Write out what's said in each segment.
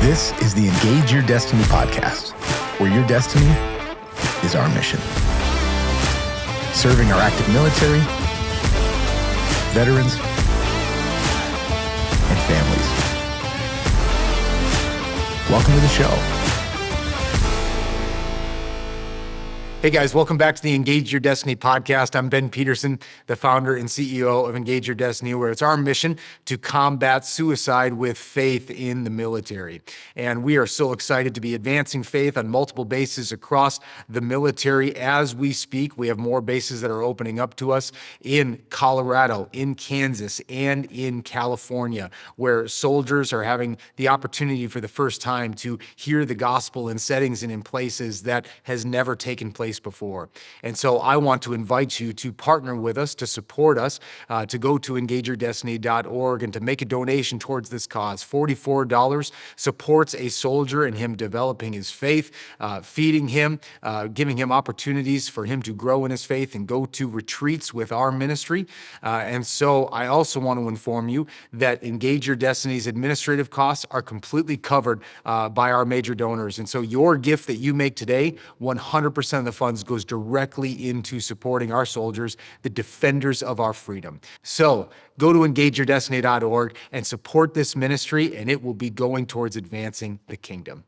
This is the Engage Your Destiny podcast, where your destiny is our mission. Serving our active military, veterans, and families. Welcome to the show. Hey guys, welcome back to the Engage Your Destiny podcast. I'm Ben Peterson, the founder and CEO of Engage Your Destiny, where it's our mission to combat suicide with faith in the military. And we are so excited to be advancing faith on multiple bases across the military as we speak. We have more bases that are opening up to us in Colorado, in Kansas, and in California, where soldiers are having the opportunity for the first time to hear the gospel in settings and in places that has never taken place before. And so I want to invite you to partner with us, to support us, to go to engageyourdestiny.org and to make a donation towards this cause. $44 supports a soldier in him developing his faith, feeding him, giving him opportunities for him to grow in his faith and go to retreats with our ministry. And so I also want to inform you that Engage Your Destiny's administrative costs are completely covered by our major donors. And so your gift that you make today, 100% of the funds goes directly into supporting our soldiers, the defenders of our freedom. So go to engageyourdestiny.org and support this ministry, and it will be going towards advancing the kingdom.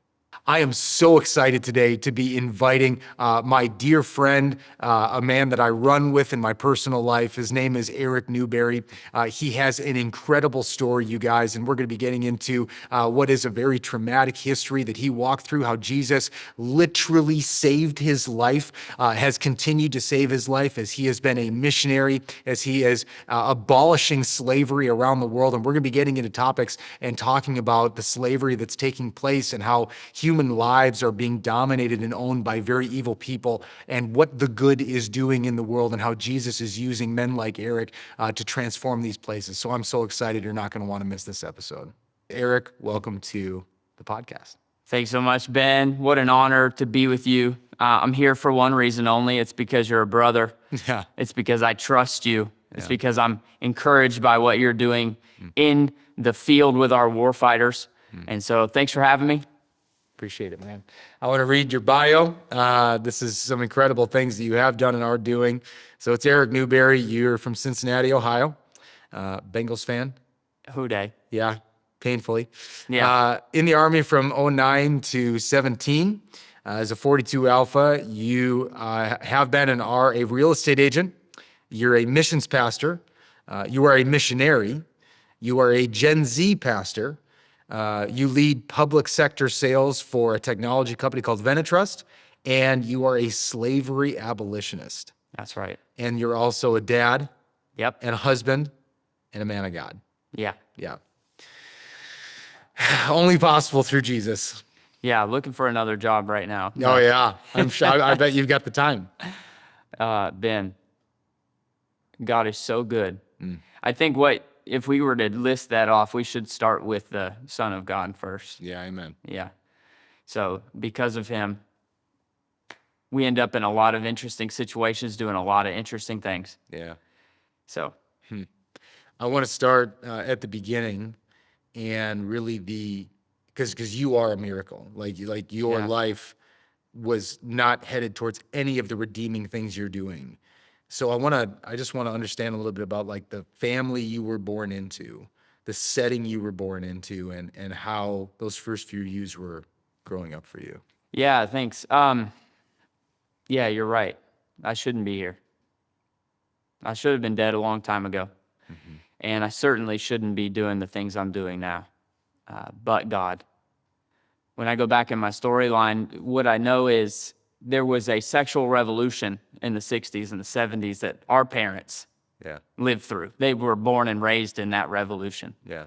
I am so excited today to be inviting my dear friend, a man that I run with in my personal life. His name is Eric Newberry. He has an incredible story, you guys, and we're going to be getting into what is a very traumatic history that he walked through, how Jesus literally saved his life, has continued to save his life as he has been a missionary, as he is abolishing slavery around the world. And we're going to be getting into topics and talking about the slavery that's taking place and how human lives are being dominated and owned by very evil people, and what the good is doing in the world, and how Jesus is using men like Eric to transform these places. So I'm so excited. You're not going to want to miss this episode. Eric, welcome to the podcast. Thanks so much, Ben. What an honor to be with you. I'm here for one reason only. It's because you're a brother. Yeah. It's because I trust you. It's because I'm encouraged by what you're doing in the field with our warfighters. And so thanks for having me. Appreciate it, man. I want to read your bio. This is some incredible things that you have done and are doing. So it's Eric Newberry. You're from Cincinnati, Ohio. Bengals fan. Who day? Yeah, painfully. Yeah. In the Army from 09 to 17. As a 42 Alpha, you have been and are a real estate agent. You're a missions pastor. You are a missionary. You are a Gen Z pastor. You lead public sector sales for a technology company called Venetrust, and you are a slavery abolitionist. That's right. And you're also a dad. Yep. And a husband and a man of God. Yeah. Yeah. Only possible through Jesus. Yeah, looking for another job right now. Oh, yeah. I'm sure. I bet you've got the time. Ben, God is so good. I think if we were to list that off, we should start with the Son of God first. Yeah, amen. Yeah. So because of him, we end up in a lot of interesting situations, doing a lot of interesting things. Yeah. So I want to start at the beginning, and really because you are a miracle. Like your life was not headed towards any of the redeeming things you're doing. So I just want to understand a little bit about like the family you were born into, the setting you were born into, and how those first few years were growing up for you. yeah, thanks. Yeah, you're right. I shouldn't be here. I should have been dead a long time ago. And I certainly shouldn't be doing the things I'm doing now. But God. When I go back in my storyline, what I know is there was a sexual revolution in the 60s and the 70s that our parents lived through. They were born and raised in that revolution. Yeah.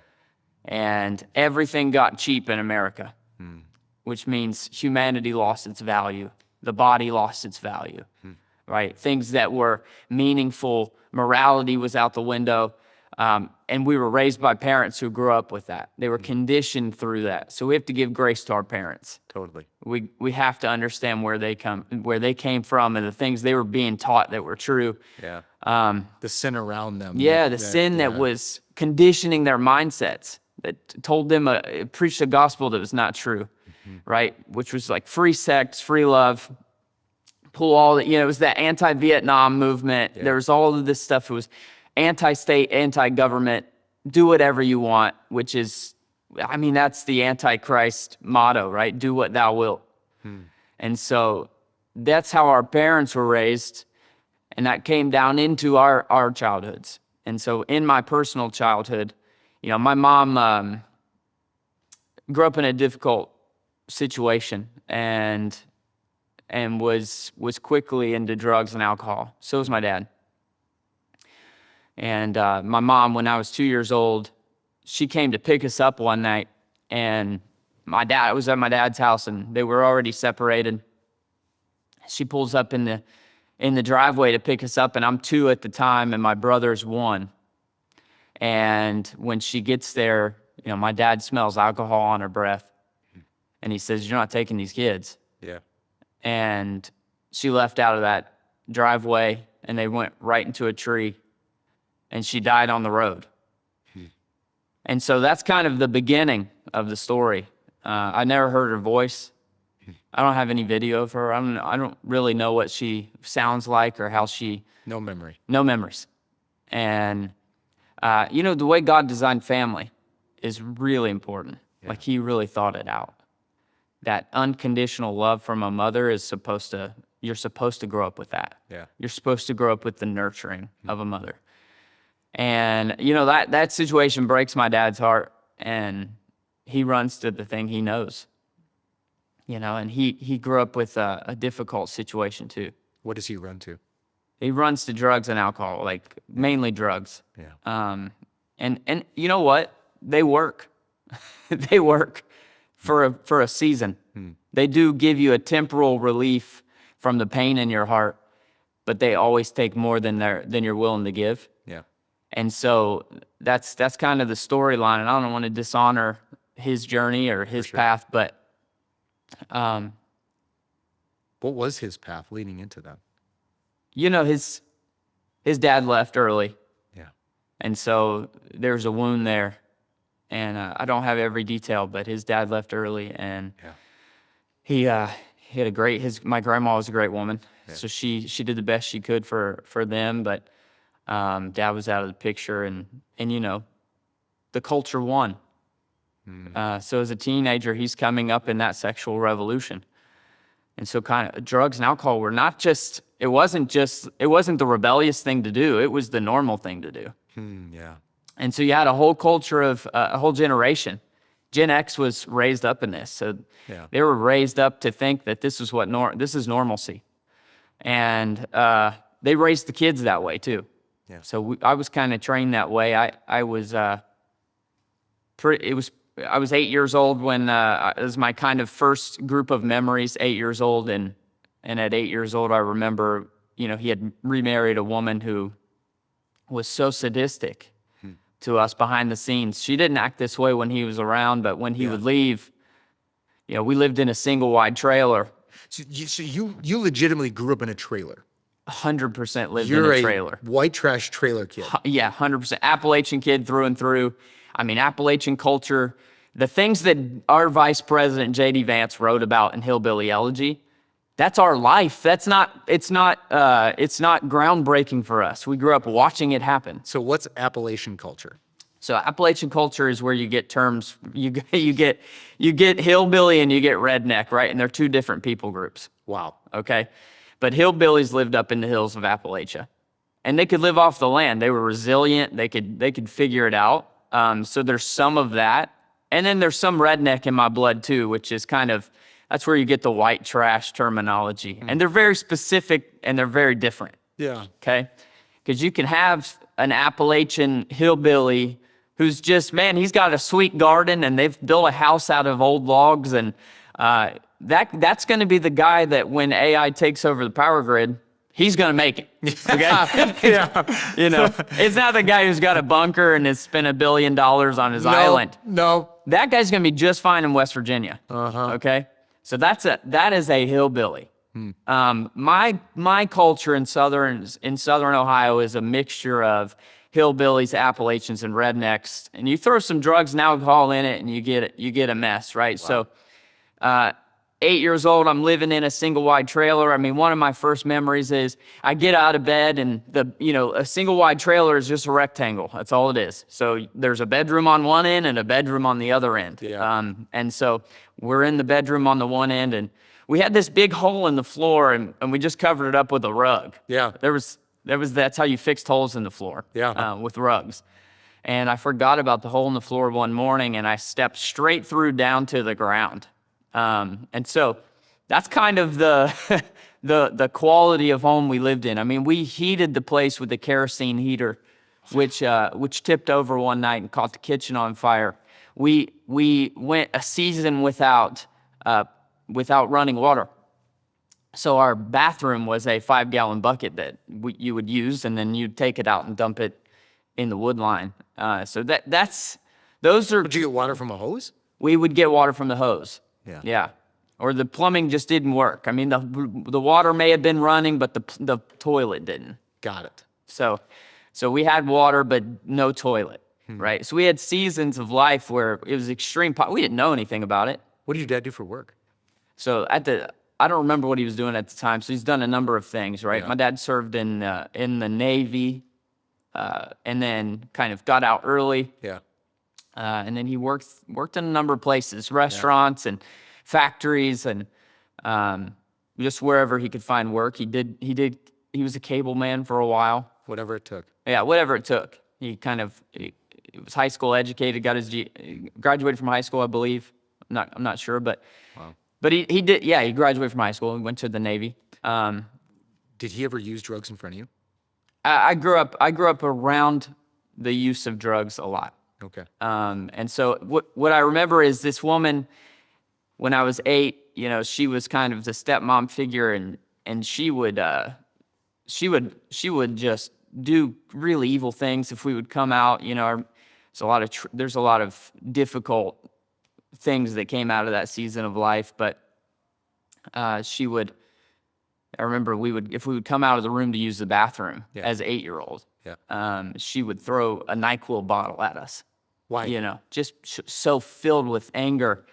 And everything got cheap in America, which means humanity lost its value. The body lost its value, right? Things that were meaningful, morality was out the window. And we were raised by parents who grew up with that. They were conditioned through that. So we have to give grace to our parents. Totally. We have to understand where they came from and the things they were being taught that were true. Yeah. The sin around them. Yeah, the sin that was conditioning their mindsets. that told them, preached a gospel that was not true, right? Which was like free sex, free love, pull all the, it was that anti-Vietnam movement. Yeah. There was all of this stuff. It was anti-state, anti-government, do whatever you want, which is, that's the Antichrist motto, right? Do what thou wilt. And so that's how our parents were raised, and that came down into our childhoods. And so in my personal childhood, my mom grew up in a difficult situation and was quickly into drugs and alcohol. So was my dad. And my mom, when I was 2 years old, she came to pick us up one night, and I was at my dad's house, and they were already separated. She pulls up in the driveway to pick us up, and I'm 2 at the time, and my brother's 1. And when she gets there, my dad smells alcohol on her breath, and he says, "You're not taking these kids." Yeah. And she left out of that driveway, and they went right into a tree, and she died on the road. And so that's kind of the beginning of the story. I never heard her voice. I don't have any video of her. I don't really know what she sounds like or how she... No memory. No memories. And, the way God designed family is really important. Yeah. Like, he really thought it out. That unconditional love from a mother you're supposed to grow up with that. Yeah. You're supposed to grow up with the nurturing of a mother. And, that situation breaks my dad's heart, and he runs to the thing he knows. And he grew up with a difficult situation too. What does he run to? He runs to drugs and alcohol, like mainly drugs. Yeah. And you know what? They work. They work for a season. They do give you a temporal relief from the pain in your heart, but they always take more than you're willing to give. Yeah. And so that's kind of the storyline. And I don't want to dishonor his journey or his path, but what was his path leading into that? His dad left early. Yeah. And so there's a wound there. And I don't have every detail, but his dad left early, and he had my grandma was a great woman. Yeah. So she did the best she could for them, but dad was out of the picture, and the culture won. So as a teenager, he's coming up in that sexual revolution. And so kind of drugs and alcohol were it wasn't the rebellious thing to do. It was the normal thing to do. Yeah. And so you had a whole culture of a whole generation. Gen X was raised up in this. So they were raised up to think that this is this is normalcy. And they raised the kids that way too. Yeah. So I was kind of trained that way. I was 8 years old when it was my kind of first group of memories, 8 years old. And at 8 years old, I remember, he had remarried a woman who was so sadistic to us behind the scenes. She didn't act this way when he was around, but when he would leave, we lived in a single wide trailer. So you legitimately grew up in a trailer. 100% lived You're in a trailer. White trash trailer kid. Yeah, 100%. Appalachian kid through and through. Appalachian culture, the things that our Vice President, J.D. Vance, wrote about in Hillbilly Elegy, that's our life. It's not groundbreaking for us. We grew up watching it happen. So what's Appalachian culture? So Appalachian culture is where you get terms, you get hillbilly and you get redneck, right? And they're 2 different people groups. Wow. Okay. But hillbillies lived up in the hills of Appalachia, and they could live off the land. They were resilient. They could figure it out. So there's some of that. And then there's some redneck in my blood too, which is that's where you get the white trash terminology. And they're very specific and they're very different. Yeah. Okay. Because you can have an Appalachian hillbilly who's just, he's got a sweet garden and they've built a house out of old logs. And that's going to be the guy that when AI takes over the power grid, he's going to make it. Okay? Yeah. It's not the guy who's got a bunker and has spent $1 billion on his island. No. That guy's going to be just fine in West Virginia. Okay? So that is a hillbilly. My culture in southern Ohio is a mixture of hillbillies, Appalachians, and rednecks, and you throw some drugs and alcohol in it, and you get a mess, right? Wow. So, 8 years old, I'm living in a single wide trailer. I mean, one of my first memories is I get out of bed, and a single wide trailer is just a rectangle. That's all it is. So there's a bedroom on one end and a bedroom on the other end. Yeah. And so we're in the bedroom on the one end, and we had this big hole in the floor, and we just covered it up with a rug. Yeah. That's how you fixed holes in the floor. Yeah. With rugs. And I forgot about the hole in the floor one morning, and I stepped straight through down to the ground. And so that's kind of the quality of home we lived in. I mean, we heated the place with a kerosene heater, which tipped over one night and caught the kitchen on fire. We went a season without running water. So our bathroom was a 5-gallon bucket that you would use, and then you'd take it out and dump it in the wood line. So those are. Did you get water from a hose? We would get water from the hose. Yeah. Yeah. Or the plumbing just didn't work. I mean, the water may have been running, but the toilet didn't. Got it. So we had water, but no toilet, right? So we had seasons of life where it was extreme. We didn't know anything about it. What did your dad do for work? So I don't remember what he was doing at the time. So he's done a number of things, right? Yeah. My dad served in the Navy, and then kind of got out early. Yeah. And then he worked in a number of places, restaurants and factories, and just wherever he could find work. He was a cable man for a while. Whatever it took. Yeah, whatever it took. He was high school educated, graduated from high school, I believe. I'm not sure, but Wow. but he did. Yeah, he graduated from high school and went to the Navy. Did he ever use drugs in front of you? I grew up around the use of drugs a lot. Okay. And so what I remember is this woman, when I was 8, she was kind of the stepmom figure, and she would just do really evil things if we would come out. There's a lot of difficult things that came out of that season of life, but I remember if we would come out of the room to use the bathroom as 8-year-old, she would throw a NyQuil bottle at us. Why? Just so filled with anger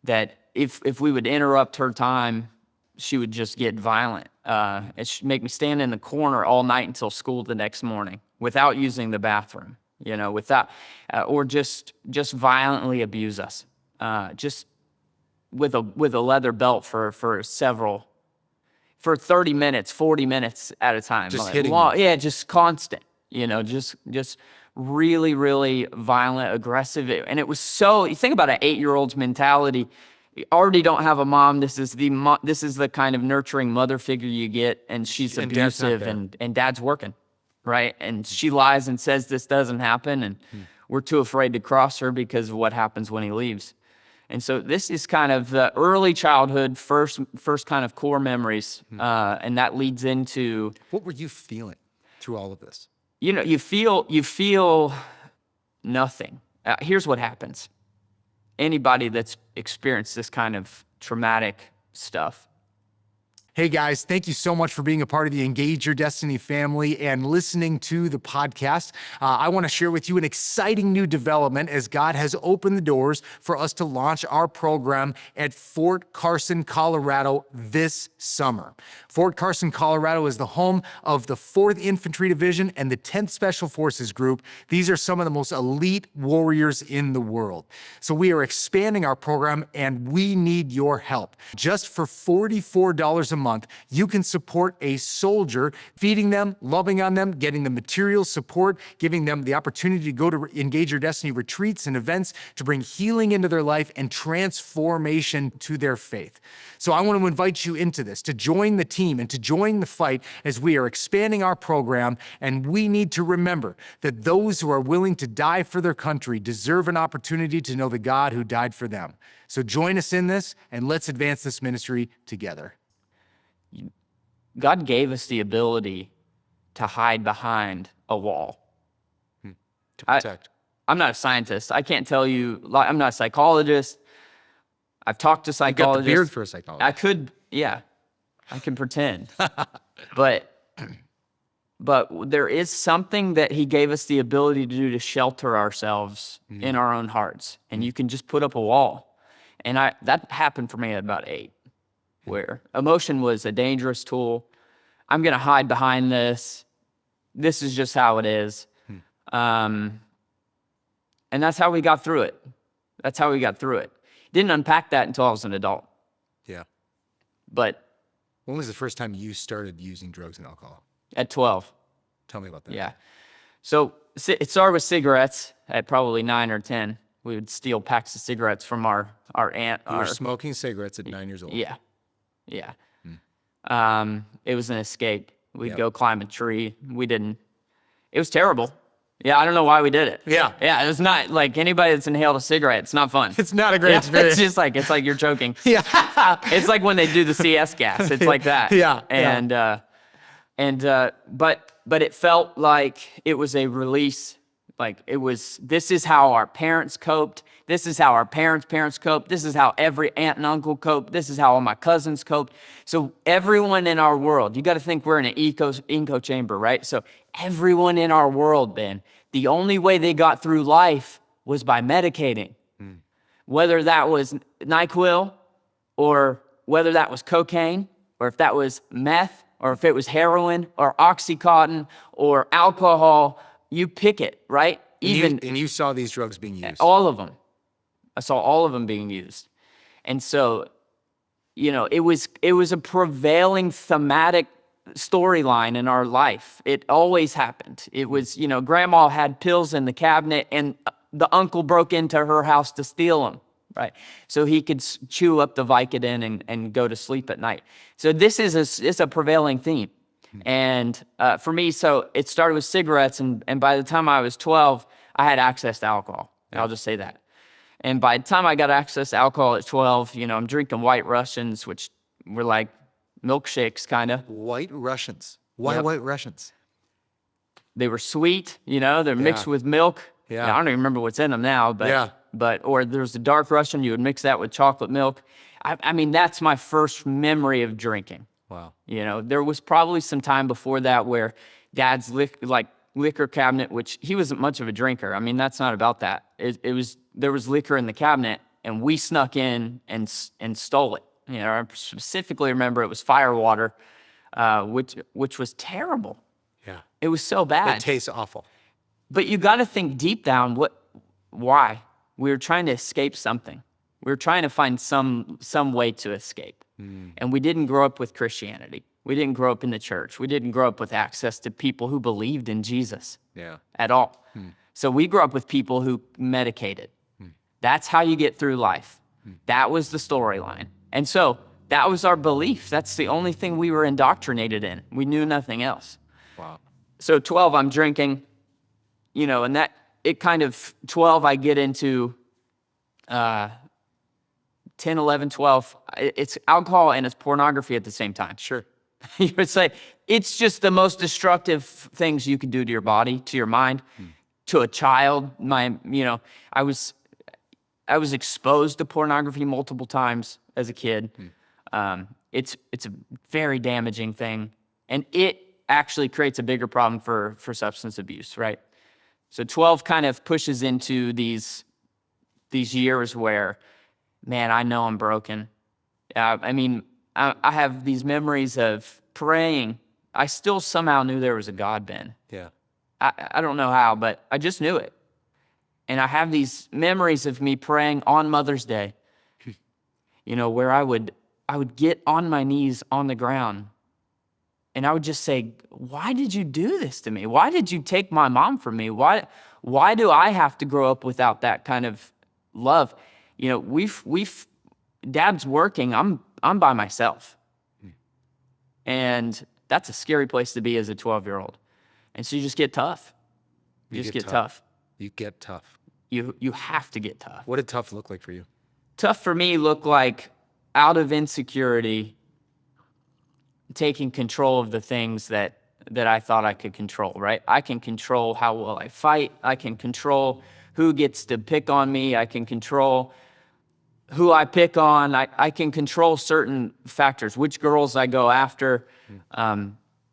that if we would interrupt her time, she would just get violent. And she'd make me stand in the corner all night until school the next morning without using the bathroom, or just violently abuse us, just with a leather belt for 30 minutes, 40 minutes at a time. Just hitting you. Yeah, just constant, just really, really violent, aggressive. And it was you think about an 8-year-old's mentality. You already don't have a mom. This is the kind of nurturing mother figure you get, and she's abusive, and dad's working, right? And she lies and says this doesn't happen, and we're too afraid to cross her because of what happens when he leaves. And so this is kind of the early childhood, first kind of core memories, and that leads into. What were you feeling through all of this? You feel nothing. Here's what happens. Anybody that's experienced this kind of traumatic stuff. Hey guys, thank you so much for being a part of the Engage Your Destiny family and listening to the podcast. I want to share with you an exciting new development as God has opened the doors for us to launch our program at Fort Carson, Colorado this summer. Fort Carson, Colorado is the home of the 4th Infantry Division and the 10th Special Forces Group. These are some of the most elite warriors in the world. So we are expanding our program, and we need your help. Just for $44 a month, you can support a soldier, feeding them, loving on them, getting the material support, giving them the opportunity to go to Engage Your Destiny retreats and events to bring healing into their life and transformation to their faith. So I want to invite you into this, to join the team and to join the fight as we are expanding our program. And we need to remember that those who are willing to die for their country deserve an opportunity to know the God who died for them. So join us in this, and let's advance this ministry together. God gave us the ability to hide behind a wall. To protect. I'm not a scientist. I can't tell you. I'm not a psychologist. I've talked to psychologists. You got the beard for a psychologist. I can pretend. But But there is something that he gave us the ability to do to shelter ourselves in our own hearts. And you can just put up a wall. And that happened for me at about 8, where emotion was a dangerous tool. I'm going to hide behind this. This is just how it is. And that's how we got through it. That's how we got through it. Didn't unpack that until I was an adult. Yeah. But When was the first time you started using drugs and alcohol? at 12. Tell me about that. Yeah. So it started with cigarettes at probably 9 or 10. We would steal packs of cigarettes from our aunt. You were smoking cigarettes at 9 years old. Yeah. Yeah. It was an escape. We'd Yep. go climb a tree. It was terrible. Yeah, I don't know why we did it. Yeah. Yeah, it was not like anybody that's inhaled a cigarette. It's not fun. It's not a great Yeah, experience. it's like you're joking. Yeah. It's like when they do the CS gas. It's like that. Yeah, But it felt like it was a release. Like this is how our parents coped. This is how our parents' coped. This is how every aunt and uncle coped. This is how all my cousins coped. So everyone in our world, you got to think we're in an echo chamber, right? So everyone in our world, Ben, the only way they got through life was by medicating. Whether that was NyQuil, or whether that was cocaine, or if that was meth, or if it was heroin, or Oxycontin, or alcohol, you pick it, right? And you saw these drugs being used. All of them. I saw all of them being used. And so, it was a prevailing thematic storyline in our life. It always happened. It was, grandma had pills in the cabinet and the uncle broke into her house to steal them, right? So he could chew up the Vicodin and go to sleep at night. So this is a prevailing theme. And for me, so it started with cigarettes, and by the time I was 12, I had access to alcohol. I'll just say that. And by the time I got access to alcohol at 12, I'm drinking White Russians, which were like milkshakes, kind of. White Russians. Why Yep. White Russians? They were sweet, they're mixed with milk. Yeah. I don't even remember what's in them now, or there's a dark Russian, you would mix that with chocolate milk. I mean, that's my first memory of drinking. Wow. There was probably some time before that where Dad's liquor cabinet, which he wasn't much of a drinker. I mean, that's not about that. There was liquor in the cabinet, and we snuck in and stole it. I specifically remember it was firewater, which was terrible. Yeah. It was so bad. It tastes awful. But you got to think deep down, why? We were trying to escape something. We were trying to find some way to escape. And we didn't grow up with Christianity. We didn't grow up in the church. We didn't grow up with access to people who believed in Jesus at all. So we grew up with people who medicated. That's how you get through life. That was the storyline. And so that was our belief. That's the only thing we were indoctrinated in. We knew nothing else. Wow. So 12, I'm drinking, and that it kind of 12, I get into 10, 11, 12. It's alcohol and it's pornography at the same time. Sure. You would say it's just the most destructive things you can do to your body, to your mind, to a child. I was exposed to pornography multiple times as a kid. It's a very damaging thing, and it actually creates a bigger problem for substance abuse, right? So 12 kind of pushes into these years where, man, I know I'm broken. I have these memories of praying. I still somehow knew there was a God, Ben. Yeah. I don't know how, but I just knew it. And I have these memories of me praying on Mother's Day, where I would get on my knees on the ground and I would just say, why did you do this to me? Why did you take my mom from me? Why do I have to grow up without that kind of love? Dad's working, I'm by myself. And that's a scary place to be as a 12-year-old. And so you just get tough. You just get tough. You get tough. You have to get tough. What did tough look like for you? Tough for me looked like out of insecurity, taking control of the things that I thought I could control, right? I can control how well I fight. I can control who gets to pick on me. I can control who I pick on. I can control certain factors, which girls I go after.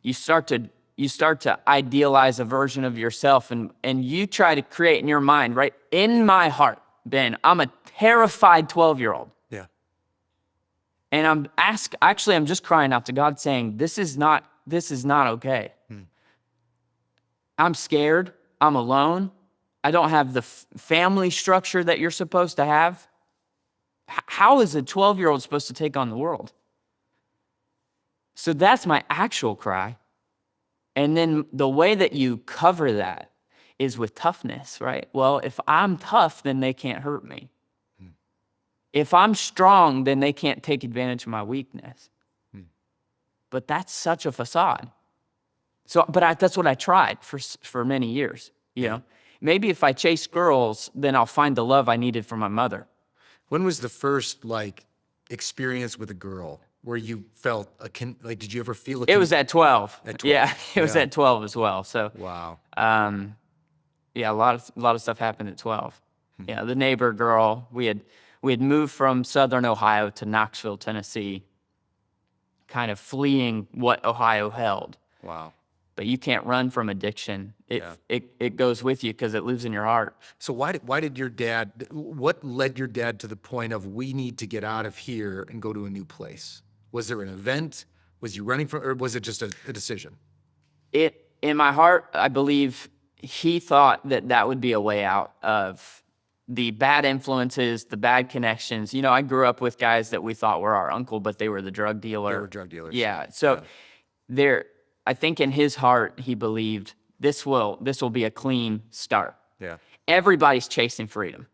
You start to you start to idealize a version of yourself, and you try to create in your mind, right? In my heart, Ben, I'm a terrified 12-year-old. Yeah. And I'm just crying out to God saying, this is not okay. I'm scared. I'm alone. I don't have the family structure that you're supposed to have. How is a 12-year-old supposed to take on the world? So that's my actual cry. And then the way that you cover that is with toughness, right? Well, if I'm tough, then they can't hurt me. If I'm strong, then they can't take advantage of my weakness. But that's such a facade. So, that's what I tried for many years. You know, maybe if I chase girls, then I'll find the love I needed from my mother. When was the first experience with a girl where you felt did you ever feel It was at 12. At 12. Yeah, it was at 12 as well. So wow. yeah, a lot of stuff happened at 12. Yeah, the neighbor girl, we had moved from Southern Ohio to Knoxville, Tennessee, kind of fleeing what Ohio held. Wow. But you can't run from addiction. It goes with you because it lives in your heart. So why did your dad, what led your dad to the point of we need to get out of here and go to a new place? Was there an event? Was you running from, or was it just a decision? In my heart, I believe he thought that would be a way out of the bad influences, the bad connections. You know, I grew up with guys that we thought were our uncle, but they were the drug dealer. They were drug dealers. Yeah. So I think in his heart, he believed this will be a clean start. Yeah. Everybody's chasing freedom.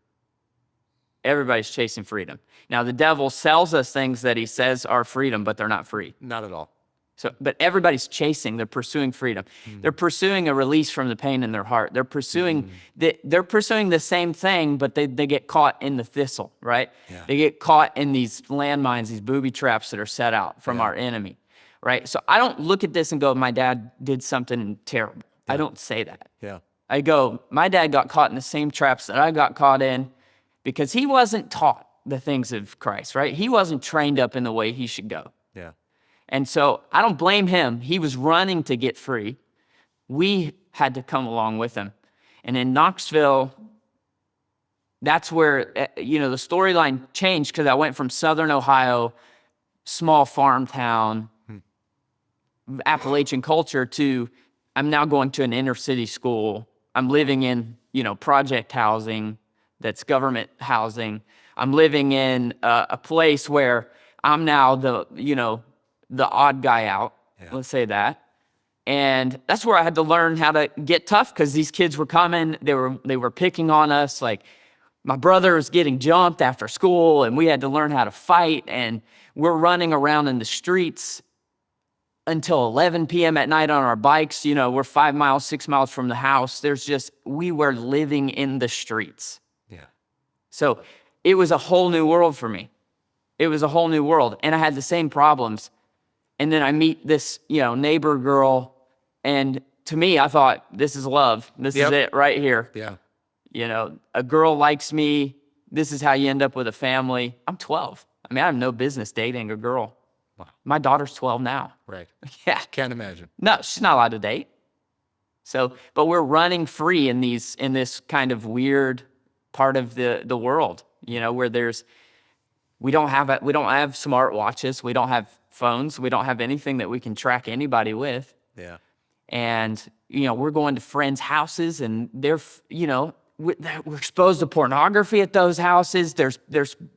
Everybody's chasing freedom. Now, the devil sells us things that he says are freedom, but they're not free. Not at all. So, but everybody's they're pursuing freedom. They're pursuing a release from the pain in their heart. They're pursuing the same thing, but they get caught in the thistle, right? Yeah. They get caught in these landmines, these booby traps that are set out from our enemy, right? So I don't look at this and go, my dad did something terrible. I don't say that. Yeah. I go, my dad got caught in the same traps that I got caught in because he wasn't taught the things of Christ, right? He wasn't trained up in the way he should go. Yeah. And so I don't blame him. He was running to get free. We had to come along with him. And in Knoxville, that's where, the storyline changed because I went from Southern Ohio, small farm town, Appalachian culture to I'm now going to an inner city school. I'm living in, project housing that's government housing. I'm living in a place where I'm now the odd guy out, let's say that. And that's where I had to learn how to get tough because these kids were coming. They were picking on us. Like my brother was getting jumped after school and we had to learn how to fight. And we're running around in the streets until 11 p.m. at night on our bikes. We're 5 miles, 6 miles from the house. We were living in the streets. Yeah. So it was a whole new world for me. It was a whole new world. And I had the same problems. And then I meet this, neighbor girl. And to me, I thought, this is love. This is it right here. Yeah. A girl likes me. This is how you end up with a family. I'm 12. I have no business dating a girl. Wow. My daughter's 12 now. Right. Yeah. Can't imagine. No, she's not allowed to date. So, but we're running free in this kind of weird part of the world, where we don't have smart watches. We don't have phones. We don't have anything that we can track anybody with. Yeah. And, we're going to friends' houses and we're exposed to pornography at those houses. There's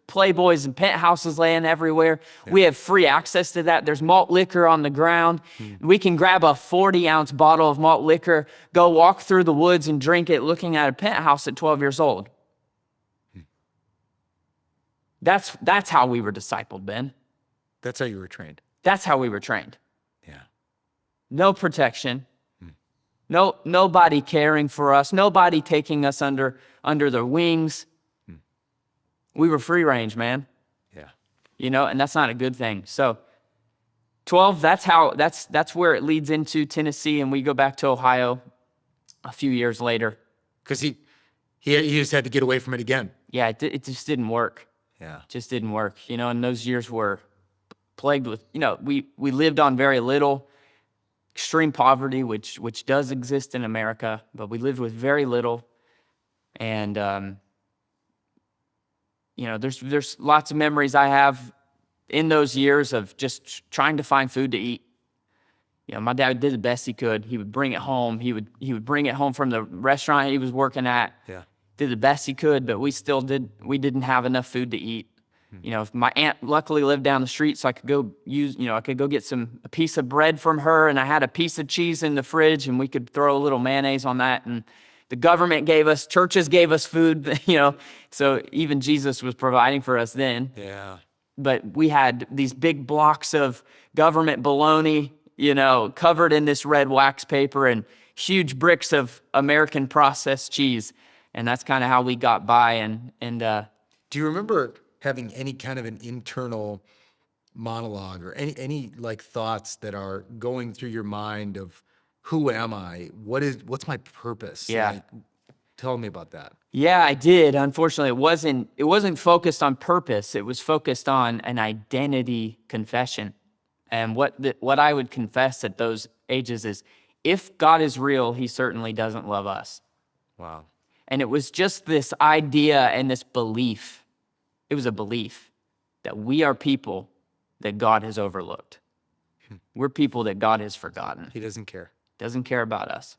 Playboys and penthouses laying everywhere. Yeah. We have free access to that. There's malt liquor on the ground. We can grab a 40-ounce bottle of malt liquor, go walk through the woods and drink it looking at a penthouse at 12 years old. That's how we were discipled, Ben. That's how you were trained. That's how we were trained. Yeah. No protection. Nobody caring for us. Nobody taking us under their wings. We were free range, man. Yeah. And that's not a good thing. So 12, that's where it leads into Tennessee, and we go back to Ohio a few years later. Because he just had to get away from it again. Yeah, it just didn't work. Yeah. Just didn't work. And those years were plagued with, we lived on very little. extreme poverty, which does exist in America, but we lived with very little. And there's lots of memories I have in those years of just trying to find food to eat. My dad did the best he could. He would bring it home. He would bring it home from the restaurant he was working at. Yeah. Did the best he could, but we didn't have enough food to eat. My aunt luckily lived down the street, so I could go get a piece of bread from her, and I had a piece of cheese in the fridge, and we could throw a little mayonnaise on that. And the government churches gave us food, so even Jesus was providing for us then. Yeah. But we had these big blocks of government bologna, covered in this red wax paper, and huge bricks of American processed cheese. And that's kind of how we got by. And do you remember having any kind of an internal monologue or any like thoughts that are going through your mind of who am I? What's my purpose? Yeah. Like, tell me about that. Yeah, I did. Unfortunately, it wasn't focused on purpose. It was focused on an identity confession. And what I would confess at those ages is, if God is real, he certainly doesn't love us. Wow. And it was just this idea and this belief. It was a belief that we are people that God has overlooked. We're people that God has forgotten. He doesn't care. Doesn't care about us.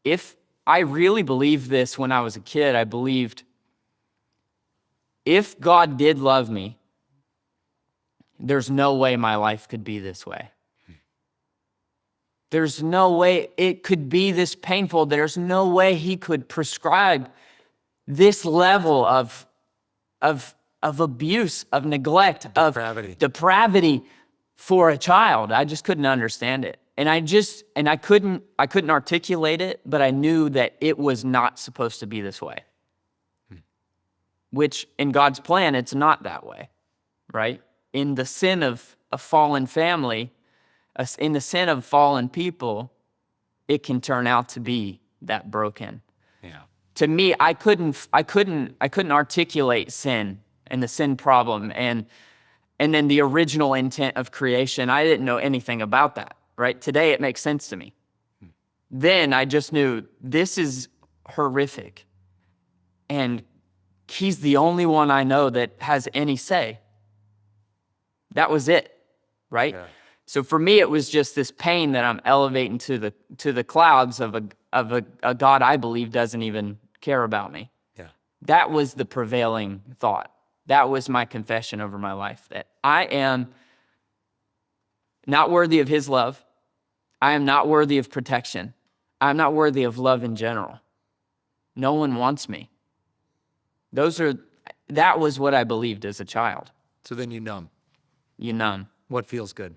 If I really believed this when I was a kid, I believed if God did love me, there's no way my life could be this way. There's no way it could be this painful. There's no way he could prescribe this level of abuse, of neglect, of depravity for a child. I just couldn't understand it. And I couldn't articulate it, but I knew that it was not supposed to be this way. Which in God's plan, it's not that way, right? In the sin of a fallen family, in the sin of fallen people, it can turn out to be that broken. Yeah. To me, I couldn't articulate sin and the sin problem and then the original intent of creation. I didn't know anything about that, right? Today it makes sense to me. Then I just knew this is horrific. And he's the only one I know that has any say. That was it, right? Yeah. So for me, it was just this pain that I'm elevating to the clouds of a God I believe doesn't even care about me. Yeah. That was the prevailing thought. That was my confession over my life, that I am not worthy of his love. I am not worthy of protection. I'm not worthy of love in general. No one wants me. That was what I believed as a child. So then you numb. You numb. What feels good?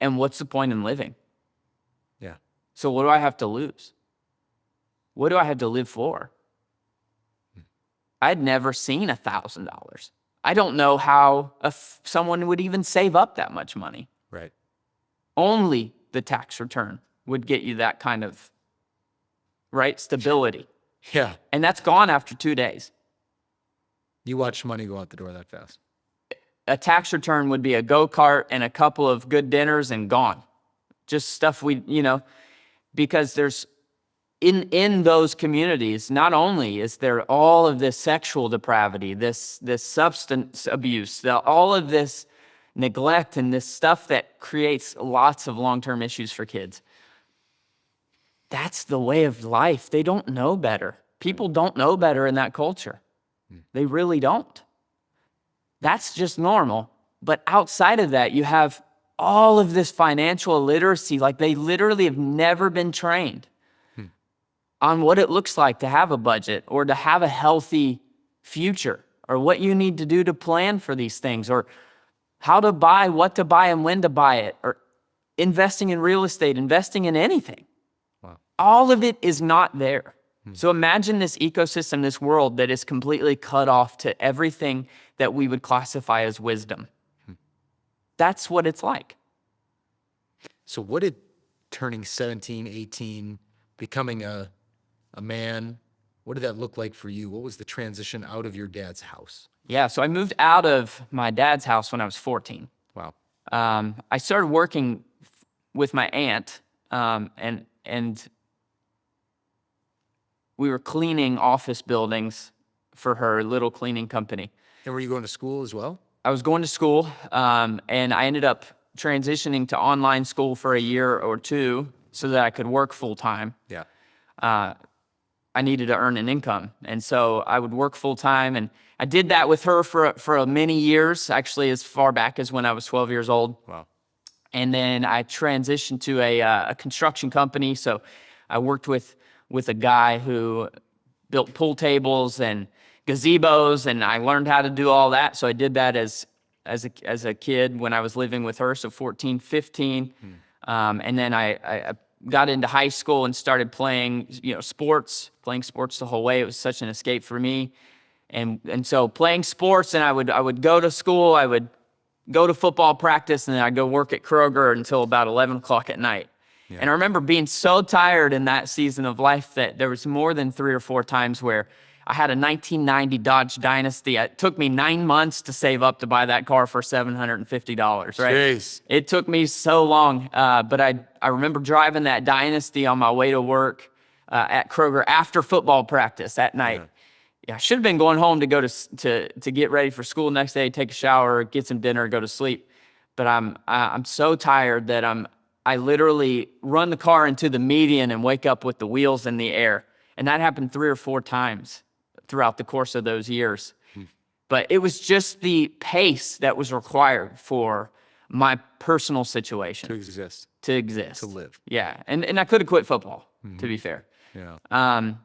And what's the point in living? Yeah. So what do I have to lose? What do I have to live for? I'd never seen $1,000. I don't know how someone would even save up that much money. Right. Only the tax return would get you that kind of, right, stability. Yeah. And that's gone after 2 days. You watch money go out the door that fast. A tax return would be a go-kart and a couple of good dinners and gone. Just stuff because there's, in those communities, not only is there all of this sexual depravity, this substance abuse, all of this neglect and this stuff that creates lots of long-term issues for kids. That's the way of life. They don't know better. People don't know better in that culture. They really don't. That's just normal. But outside of that, you have all of this financial illiteracy. Like, they literally have never been trained on what it looks like to have a budget or to have a healthy future, or what you need to do to plan for these things, or how to buy, what to buy, and when to buy it, or investing in real estate, investing in anything. Wow. All of it is not there. So imagine this ecosystem, this world that is completely cut off to everything that we would classify as wisdom. That's what it's like. So what did turning 17, 18, becoming a man, what did that look like for you? What was the transition out of your dad's house? Yeah, so I moved out of my dad's house when I was 14. Wow. I started working with my aunt and we were cleaning office buildings for her little cleaning company. And were you going to school as well? I was going to school, and I ended up transitioning to online school for a year or two so that I could work full time. Yeah. I needed to earn an income, and so I would work full time, and I did that with her for many years, actually as far back as when I was 12 years old. Wow. And then I transitioned to a construction company. So I worked with a guy who built pool tables and gazebos, and I learned how to do all that. So I did that as a kid when I was living with her, so 14, 15. And then I got into high school and started playing, playing sports the whole way. It was such an escape for me. And so playing sports, and I would go to school, I would go to football practice, and then I'd go work at Kroger until about 11 o'clock at night. Yeah. And I remember being so tired in that season of life that there was more than 3 or 4 times where I had a 1990 Dodge Dynasty. It took me 9 months to save up to buy that car for $750, right? Jeez. It took me so long, but I remember driving that Dynasty on my way to work at Kroger after football practice at night. Yeah, I should have been going home to go to get ready for school next day, take a shower, get some dinner, go to sleep. But I'm so tired that I literally run the car into the median and wake up with the wheels in the air. And that happened 3 or 4 times throughout the course of those years. But it was just the pace that was required for my personal situation. To exist. To live. Yeah. And I could have quit football, to be fair. Yeah.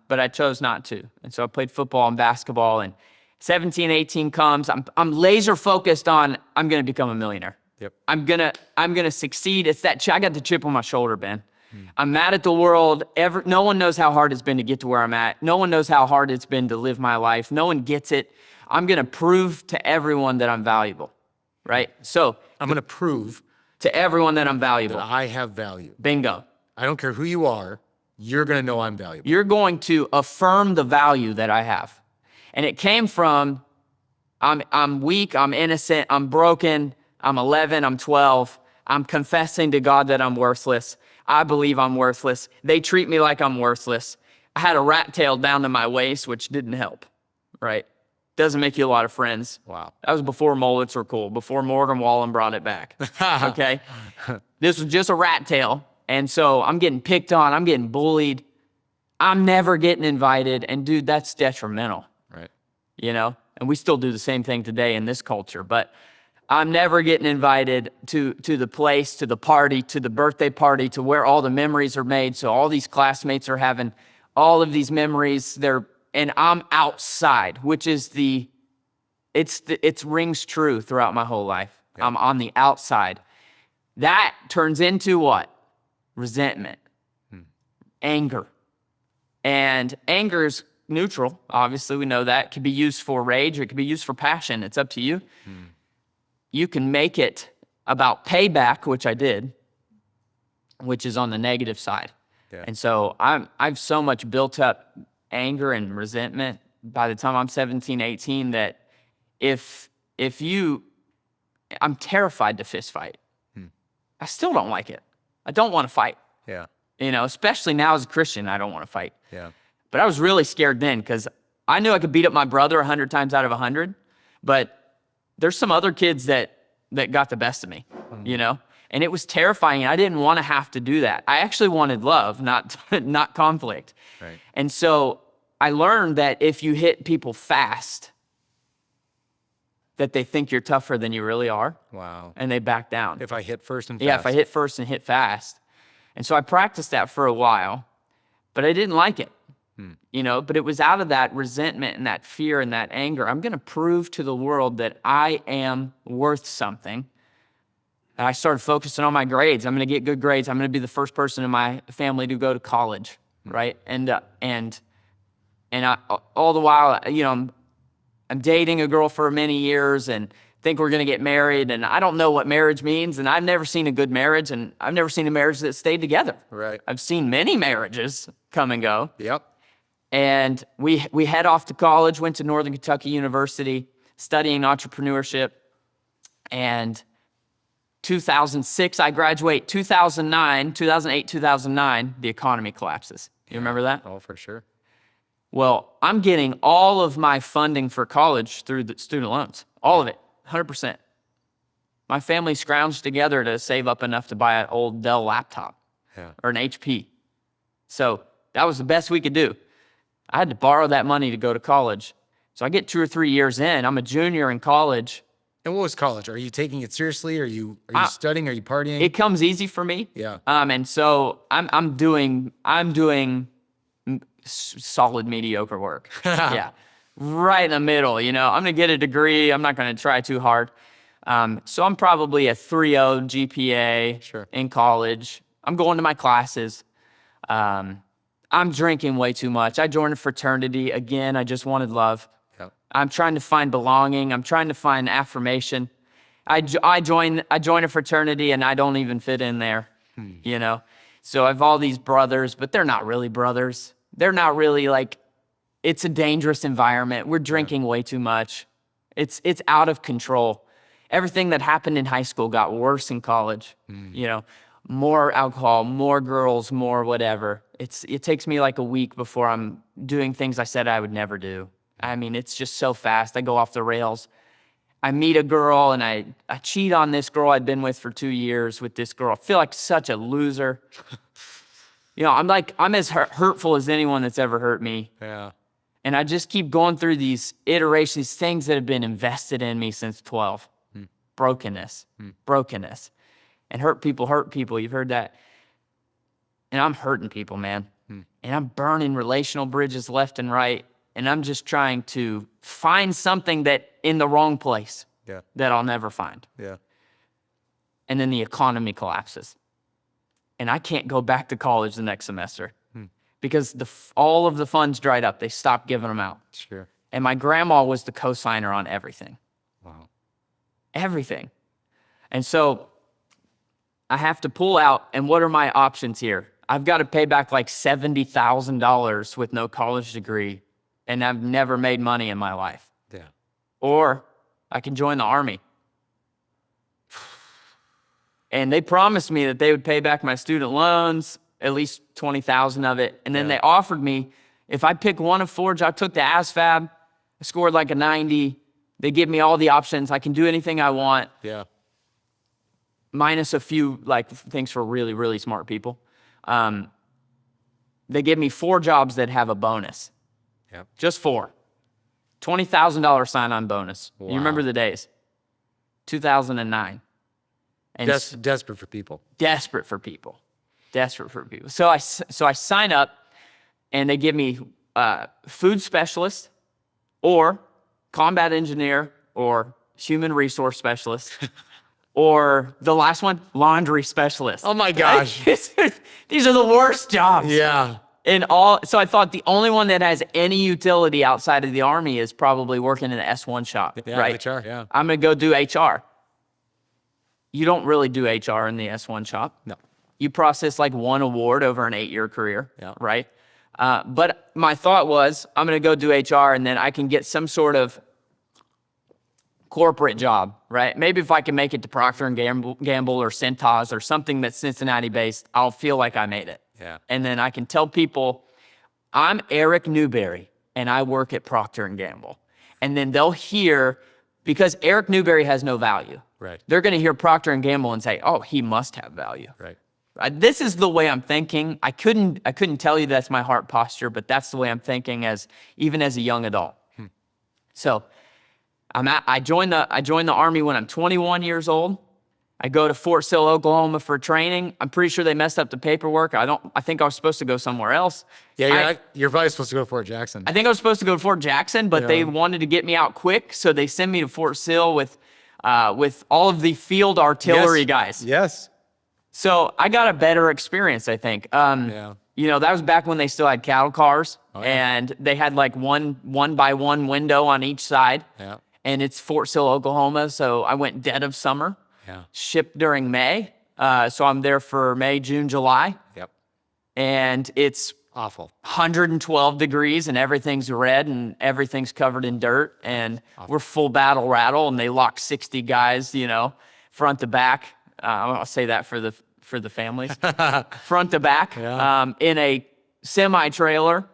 But I chose not to. And so I played football and basketball, and 17, 18 comes. I'm laser focused on I'm going to become a millionaire. Yep. I'm gonna succeed. It's that I got the chip on my shoulder, Ben. I'm mad at the world. No one knows how hard it's been to get to where I'm at. No one knows how hard it's been to live my life. No one gets it. I'm gonna prove to everyone that I'm valuable, right? So I'm going to prove to everyone that I'm valuable. that I have value. Bingo. I don't care who you are. You're going to know I'm valuable. You're going to affirm the value that I have. And it came from I'm weak, I'm innocent, I'm broken, I'm 11, I'm 12. I'm confessing to God that I'm worthless. I believe I'm worthless. They treat me like I'm worthless. I had a rat tail down to my waist, which didn't help, right? Doesn't make you a lot of friends. Wow. That was before mullets were cool, before Morgan Wallen brought it back, okay? This was just a rat tail. And so I'm getting picked on. I'm getting bullied. I'm never getting invited. And dude, that's detrimental. Right. And we still do the same thing today in this culture. But I'm never getting invited to the place, to the party, to the birthday party, to where all the memories are made. So all these classmates are having all of these memories. And I'm outside, which is it rings true throughout my whole life. Yeah. I'm on the outside. That turns into what? Resentment, anger. And anger is neutral. Obviously, we know that. It can be used for rage or it can be used for passion. It's up to you. You can make it about payback, which I did, which is on the negative side. Yeah. And so I've so much built up anger and resentment by the time I'm 17, 18 that I'm terrified to fist fight. I still don't like it. I don't want to fight. Yeah. Especially now as a Christian, I don't want to fight. Yeah. But I was really scared then because I knew I could beat up my brother 100 times out of 100, but there's some other kids that got the best of me, and it was terrifying. I didn't want to have to do that. I actually wanted love, not conflict. Right. And so I learned that if you hit people fast, that they think you're tougher than you really are. Wow. And they back down. If I hit first and fast. Yeah, if I hit first and hit fast. And so I practiced that for a while, but I didn't like it. But it was out of that resentment and that fear and that anger. I'm going to prove to the world that I am worth something. And I started focusing on my grades. I'm going to get good grades. I'm going to be the first person in my family to go to college, right? And I, all the while, I'm dating a girl for many years and think we're going to get married. And I don't know what marriage means. And I've never seen a good marriage. And I've never seen a marriage that stayed together. Right. I've seen many marriages come and go. Yep. And we head off to college, went to Northern Kentucky University, studying entrepreneurship. And 2006, I graduate. 2008, 2009, the economy collapses. You remember that? Oh, for sure. Well, I'm getting all of my funding for college through the student loans. All of it, 100%. My family scrounged together to save up enough to buy an old Dell laptop or an HP. So that was the best we could do. I had to borrow that money to go to college. So I get 2 or 3 years in. I'm a junior in college. And what was college? Are you taking it seriously? Are you studying? Are you partying? It comes easy for me. Yeah. And so I'm doing solid mediocre work. Yeah. Right in the middle, I'm going to get a degree. I'm not going to try too hard. So I'm probably a 3.0 GPA in college. I'm going to my classes. I'm drinking way too much. I joined a fraternity. Again, I just wanted love. Yep. I'm trying to find belonging. I'm trying to find affirmation. I join a fraternity and I don't even fit in there, So I have all these brothers, but they're not really brothers. They're not really it's a dangerous environment. We're drinking way too much. It's out of control. Everything that happened in high school got worse in college. More alcohol, more girls, more whatever. It takes me like a week before I'm doing things I said I would never do. I mean, it's just so fast. I go off the rails. I meet a girl and I cheat on this girl I'd been with for 2 years with this girl. I feel like such a loser. I'm as hurtful as anyone that's ever hurt me. Yeah. And I just keep going through these iterations, things that have been invested in me since 12. Brokenness. And hurt people. You've heard that. And I'm hurting people, man. And I'm burning relational bridges left and right. And I'm just trying to find something that in the wrong place that I'll never find. Yeah. And then the economy collapses. And I can't go back to college the next semester because all of the funds dried up. They stopped giving them out. Sure. And my grandma was the co-signer on everything. Wow. Everything. And so I have to pull out. And what are my options here? I've got to pay back like $70,000 with no college degree. And I've never made money in my life. Yeah. Or I can join the Army. And they promised me that they would pay back my student loans, at least $20,000 of it. And then they offered me, if I pick one of 4 jobs, I took the ASVAB, I scored like a 90. They give me all the options. I can do anything I want. Yeah. Minus a few things for really, really smart people. They give me 4 jobs that have a bonus. Yep. Just 4. $20,000 sign-on bonus. Wow. You remember the days? 2009. And desperate for people. Desperate for people. So I sign up, and they give me food specialist, or combat engineer, or human resource specialist, or the last one, laundry specialist. Oh my gosh. These are the worst jobs. Yeah. So I thought the only one that has any utility outside of the Army is probably working in the S1 shop, right? HR, yeah. I'm going to go do HR. You don't really do HR in the S1 shop. No. You process like 1 award over an 8-year career, right? But my thought was, I'm going to go do HR, and then I can get some sort of corporate job, right? Maybe if I can make it to Procter & Gamble or Cintas or something that's Cincinnati-based, I'll feel like I made it. Yeah. And then I can tell people, I'm Eric Newberry, and I work at Procter & Gamble. And then they'll hear, because Eric Newberry has no value. Right. They're going to hear Procter & Gamble and say, oh, he must have value. Right. This is the way I'm thinking. I couldn't tell you that's my heart posture, but that's the way I'm thinking even as a young adult. So I joined the Army when I'm 21 years old. I go to Fort Sill, Oklahoma for training. I'm pretty sure they messed up the paperwork. I think I was supposed to go somewhere else. Yeah, you're probably supposed to go to Fort Jackson. I think I was supposed to go to Fort Jackson, but they wanted to get me out quick, so they sent me to Fort Sill with all of the field artillery guys. Yes. So I got a better experience, I think. That was back when they still had cattle cars, and they had like one by one window on each side. Yeah. And it's Fort Sill, Oklahoma, so I went dead of summer. Yeah. Shipped during May. So I'm there for May, June, July. Yep. And it's awful. 112 degrees and everything's red and everything's covered in dirt. And we're full battle rattle, and they lock 60 guys, front to back. I'll say that for the families, front to back, Yeah. in a semi-trailer.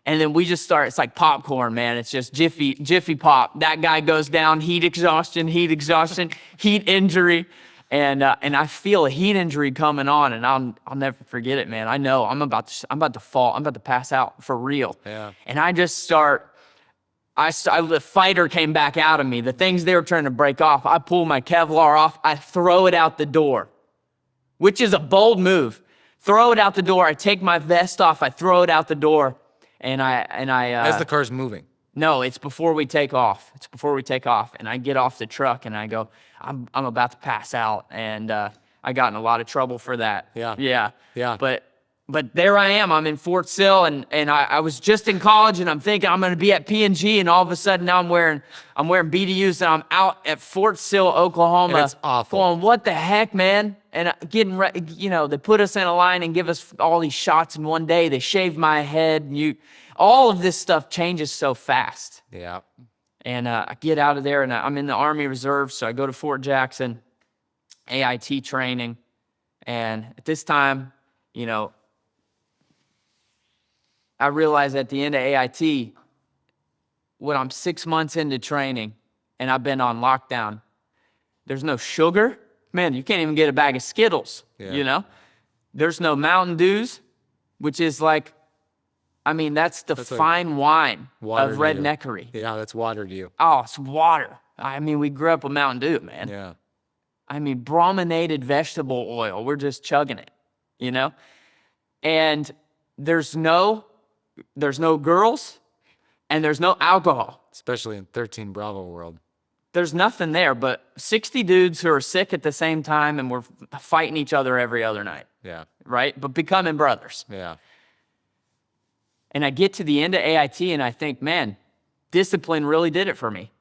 And then we just start, it's like popcorn, man. It's just jiffy pop. That guy goes down, heat exhaustion, heat injury. And I feel a heat injury coming on, and I'll never forget it, man. I know I'm about to fall. I'm about to pass out for real. Yeah. And I just start, the fighter came back out of me. The things they were trying to break off, I pull my Kevlar off. I throw it out the door, which is a bold move. Throw it out the door. I take my vest off. I throw it out the door, and I As the car's moving. no, it's before we take off. And I get off the truck and I go, I'm about to pass out. And I got in a lot of trouble for that. Yeah. Yeah. But there I am. I'm in Fort Sill, and I was just in college, and I'm thinking I'm going to be at P&G, and all of a sudden now I'm wearing BDUs, and I'm out at Fort Sill, Oklahoma. And it's awful. Going, what the heck, man? And getting ready, they put us in a line and give us all these shots in one day. They shave my head, and all of this stuff changes so fast. Yeah. And I get out of there, and I'm in the Army Reserve, so I go to Fort Jackson, AIT training, and at this time, I realized at the end of AIT, when I'm 6 months into training and I've been on lockdown, there's no sugar. Man, you can't even get a bag of Skittles, There's no Mountain Dews, which is like, that's the fine wine of redneckery. Yeah, that's water to you. Oh, it's water. We grew up with Mountain Dew, man. Yeah. Brominated vegetable oil. We're just chugging it, And there's no girls, and there's no alcohol. Especially in 13 Bravo world. There's nothing there but 60 dudes who are sick at the same time, and we're fighting each other every other night. Yeah. Right? But becoming brothers. Yeah. And I get to the end of AIT, and I think, man, discipline really did it for me.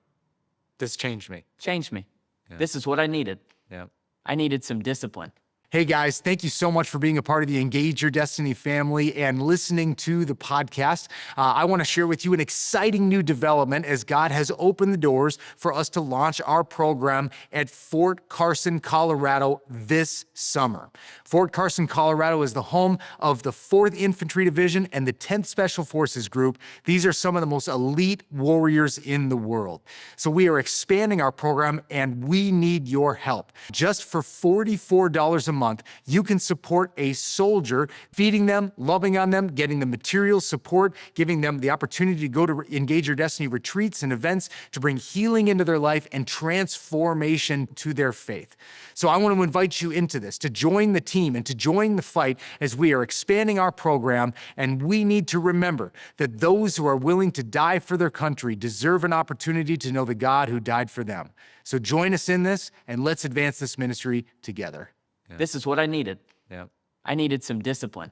This changed me. Changed me. Yeah. This is what I needed. Yeah. I needed some discipline. Hey guys, thank you so much for being a part of the Engage Your Destiny family and listening to the podcast. I want to share with you an exciting new development as God has opened the doors for us to launch our program at Fort Carson, Colorado this summer. Fort Carson, Colorado is the home of the 4th Infantry Division and the 10th Special Forces Group. These are some of the most elite warriors in the world. So we are expanding our program, and we need your help. Just for $44 a month, you can support a soldier, feeding them, loving on them, getting the material support, giving them the opportunity to go to Engage Your Destiny retreats and events to bring healing into their life and transformation to their faith. So I want to invite you into this, to join the team and to join the fight as we are expanding our program. And we need to remember that those who are willing to die for their country deserve an opportunity to know the God who died for them. So join us in this, and let's advance this ministry together. Yeah. This is what I needed. Yeah. I needed some discipline.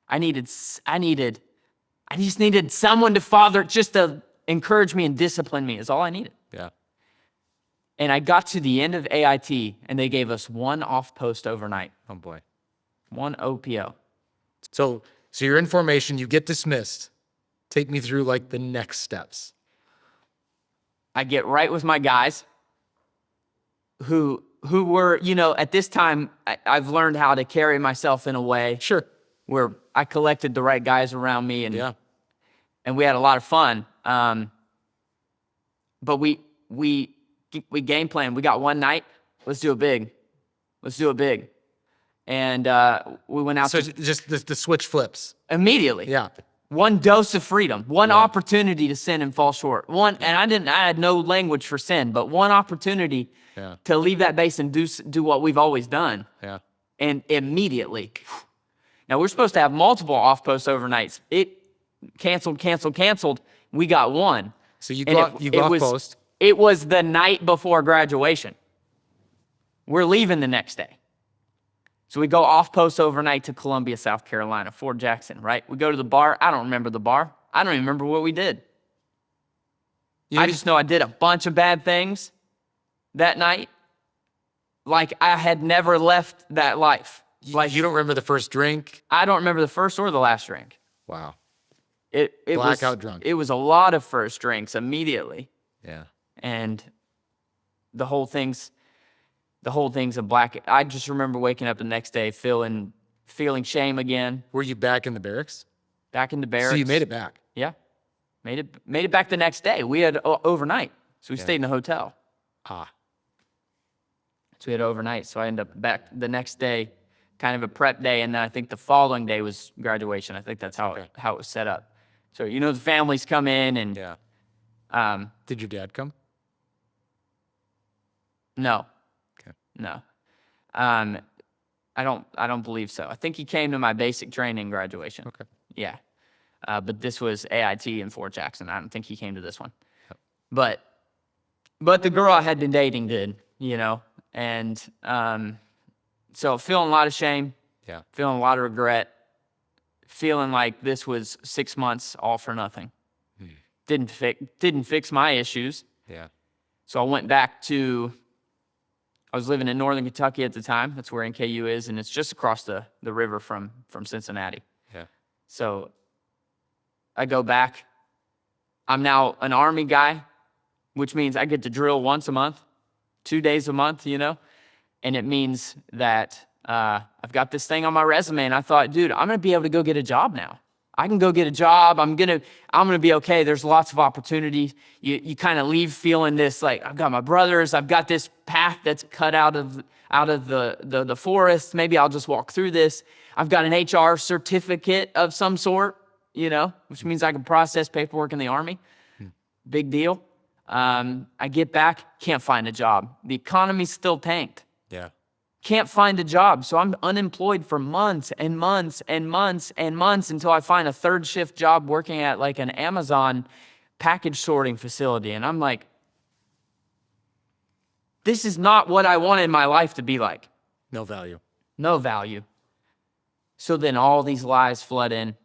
I just needed someone to encourage me and discipline me is all I needed. Yeah. And I got to the end of AIT, and they gave us one off-post overnight. Oh boy. One OPO. So you're in formation, you get dismissed. Take me through the next steps. I get right with my guys who were, at this time, I've learned how to carry myself in a way where I collected the right guys around me, and we had a lot of fun. But we game planned. We got one night. Let's do it big. And we went out. So just the switch flips immediately. Yeah. One dose of freedom, one opportunity to sin and fall short. And I had no language for sin, but one opportunity to leave that base and do what we've always done. Yeah. And immediately. Now we're supposed to have multiple off-post overnights. It canceled. We got one. So you go off post. It was the night before graduation. We're leaving the next day. So we go off post overnight to Columbia, South Carolina, Fort Jackson, right? We go to the bar. I don't remember the bar. I don't even remember what we did. I just know I did a bunch of bad things that night. Like I had never left that life. Like you don't remember the first drink? I don't remember the first or the last drink. Wow. It Blackout drunk. It was a lot of first drinks immediately. Yeah. And the whole thing's the whole thing's a black. I just remember waking up the next day feeling shame again. Were you back in the barracks? Back in the barracks. So you made it back. Yeah, made it back the next day. We had overnight, so we stayed in a hotel. Ah. So we had overnight. So I ended up back the next day, kind of a prep day, and then I think the following day was graduation. I think that's how it was set up. So the families come in and Did your dad come? No. Okay. No. I don't believe so. I think he came to my basic training graduation. Okay. Yeah. But this was AIT in Fort Jackson. I don't think he came to this one. Yep. But the girl I had been dating did, and so feeling a lot of shame. Yeah. Feeling a lot of regret. Feeling like this was 6 months all for nothing. Didn't fix my issues. Yeah. So I went back to, I was living in northern Kentucky at the time. That's where NKU is, and it's just across the river from Cincinnati. Yeah. So I go back. I'm now an Army guy, which means I get to drill once a month, 2 days a month, and it means that I've got this thing on my resume, and I thought, dude, I'm gonna be able to go get a job now. I can go get a job. I'm gonna be okay. There's lots of opportunities. You kind of leave feeling this like, I've got my brothers. I've got this path that's cut out of the forest. Maybe I'll just walk through this. I've got an HR certificate of some sort, which means I can process paperwork in the Army. Big deal. I get back, can't find a job. The economy's still tanked. Yeah. Can't find a job. So I'm unemployed for months and months and months and months until I find a third shift job working at like an Amazon package sorting facility. And I'm like, this is not what I wanted my life to be like. No value. No value. So then all these lies flood in.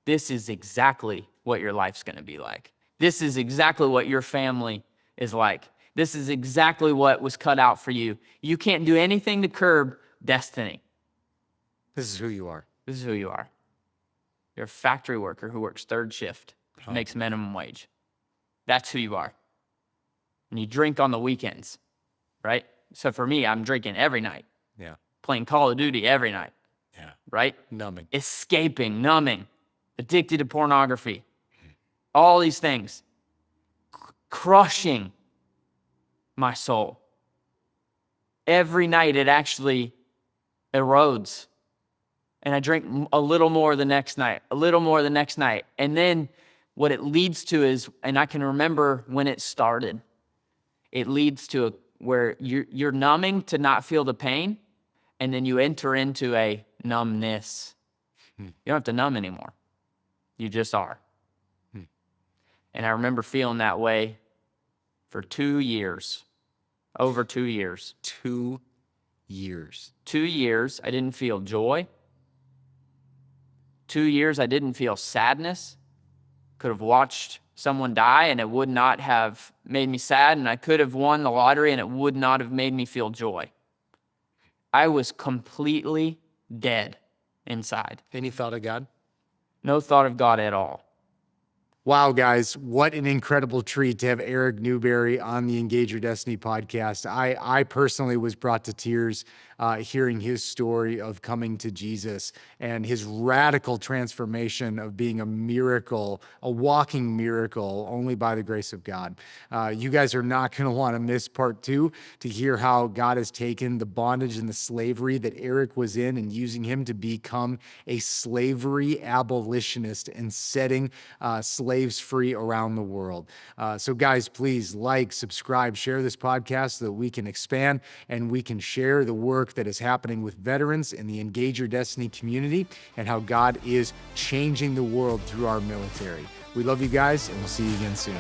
This is exactly what your life's going to be like. This is exactly what your family is like. This is exactly what was cut out for you. You can't do anything to curb destiny. This is who you are. This is who you are. You're a factory worker who works third shift, makes minimum wage. That's who you are. And you drink on the weekends, right? So for me, I'm drinking every night. Yeah. Playing Call of Duty every night. Yeah. Right? Numbing. Escaping, numbing, addicted to pornography. All these things. Crushing my soul. Every night it actually erodes. And I drink a little more the next night, a little more the next night. And then what it leads to is, and I can remember when it started, it leads to where you're numbing to not feel the pain, and then you enter into a numbness. You don't have to numb anymore. You just are. And I remember feeling that way for 2 years. Over 2 years. 2 years. 2 years, I didn't feel joy. 2 years, I didn't feel sadness. Could have watched someone die and it would not have made me sad, and I could have won the lottery and it would not have made me feel joy. I was completely dead inside. Any thought of God? No thought of God at all. Wow, guys, what an incredible treat to have Eric Newberry on the Engage Your Destiny podcast. I personally was brought to tears hearing his story of coming to Jesus and his radical transformation of being a miracle, a walking miracle, only by the grace of God. You guys are not going to want to miss part 2 to hear how God has taken the bondage and the slavery that Eric was in and using him to become a slavery abolitionist and setting slaves free around the world. So guys, please like, subscribe, share this podcast so that we can expand and we can share the work that is happening with veterans in the Engage Your Destiny community and how God is changing the world through our military. We love you guys, and we'll see you again soon.